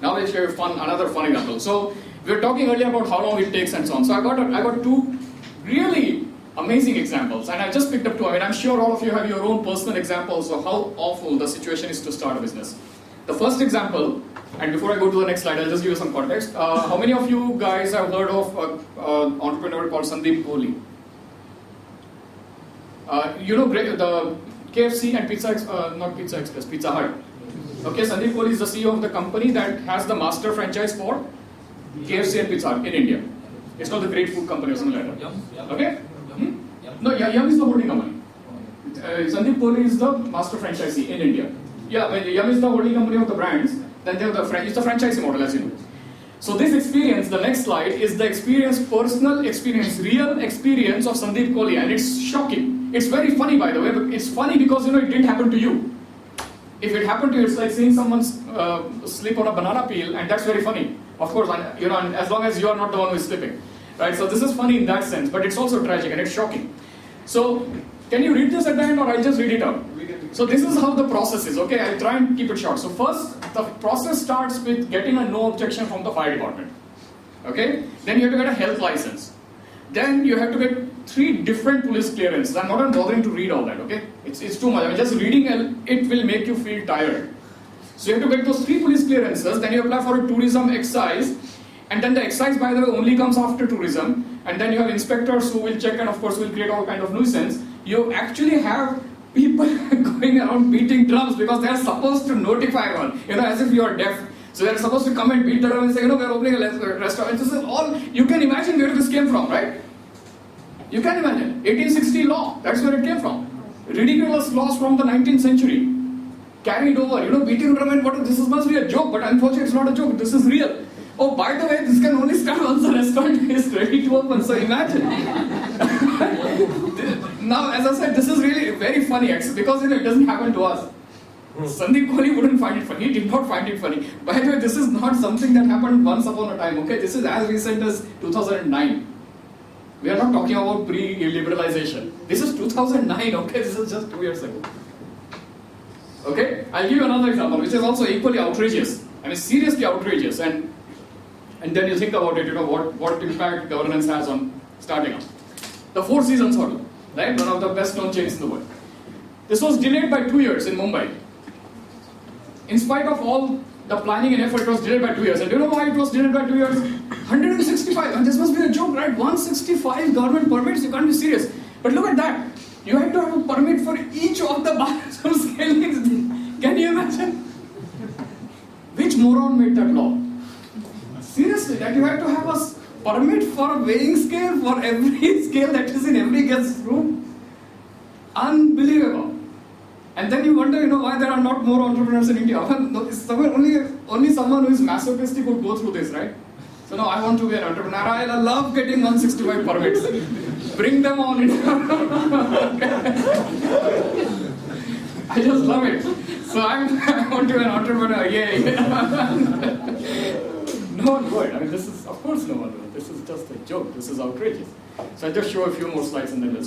Now I'll share another fun example. So we were talking earlier about how long it takes and so on. So I got two really amazing examples, and I just picked up two. I mean, I'm sure all of you have your own personal examples of how awful the situation is to start a business. The first example, and before I go to the next slide, I'll just give you some context. How many of you guys have heard of an entrepreneur called Sandeep Kohli? You know the KFC and Pizza Hut. Okay, Sandeep Kohli is the CEO of the company that has the master franchise for KFC and Pizza Hut in India. It's called the Great Food Company or something like that. Okay? No, Yum is the holding company. Sandeep Kohli is the master franchisee in India. Yeah, when Yum is the holding company of the brands, then they have it's the franchising model, as you know. So this experience, the next slide, is the experience, personal experience, real experience of Sandeep Kohli, and it's shocking. It's very funny, by the way, but it's funny because it didn't happen to you. If it happened to you, it's like seeing someone slip on a banana peel, and that's very funny. Of course, and as long as you are not the one who is slipping. Right? So this is funny in that sense, but it's also tragic and it's shocking. So, can you read this at the end, or I'll just read it out? So this is how the process is, okay? I'll try and keep it short. So first, the process starts with getting a no objection from the fire department. Okay? Then you have to get a health license. Then you have to get 3 different police clearances. I'm not bothering to read all that, okay? It's too much. I mean, just reading it will make you feel tired. So you have to get those 3 police clearances, then you apply for a tourism excise, and then the excise, by the way, only comes after tourism, and then you have inspectors who will check and of course will create all kind of nuisance. You actually have people going around beating drums because they are supposed to notify everyone, as if you are deaf. So they are supposed to come and beat the drum and say, we are opening a restaurant. This is all, you can imagine where this came from, right? You can imagine. 1860 law, that's where it came from. Ridiculous laws from the 19th century. Carried over, beating drum and this must be a joke, but unfortunately it's not a joke, this is real. Oh, by the way, this can only start once the restaurant is ready to open, so imagine. Now, as I said, this is really very funny, actually, because it doesn't happen to us. Sandeep Kohli wouldn't find it funny, he did not find it funny. By the way, this is not something that happened once upon a time, okay? This is as recent as 2009. We are not talking about pre-liberalization. This is 2009, okay? This is just 2 years ago. Okay? I'll give you another example, which is also equally outrageous. I mean, seriously outrageous. And then you think about it, what impact governance has on starting up. The Four Seasons Hotel, right? One of the best known chains in the world. This was delayed by 2 years in Mumbai. In spite of all the planning and effort, it was delayed by 2 years. And do you know why it was delayed by 2 years? 165, and this must be a joke, right? 165 government permits, you can't be serious. But look at that. You have to have a permit for each of the bathroom scalings. Can you imagine? Which moron made that law? Seriously, that you have to have a permit for a weighing scale for every scale that is in every guest room? Unbelievable. And then you wonder, why there are not more entrepreneurs in India. Only someone who is masochistic would go through this, right? So now I want to be an entrepreneur. I love getting 165 permits. Bring them on. I just love it. So I want to be an entrepreneur. Yay. No one would. I mean, this is, of course no one will. This is just a joke. This is outrageous. So I'll just show a few more slides and then let's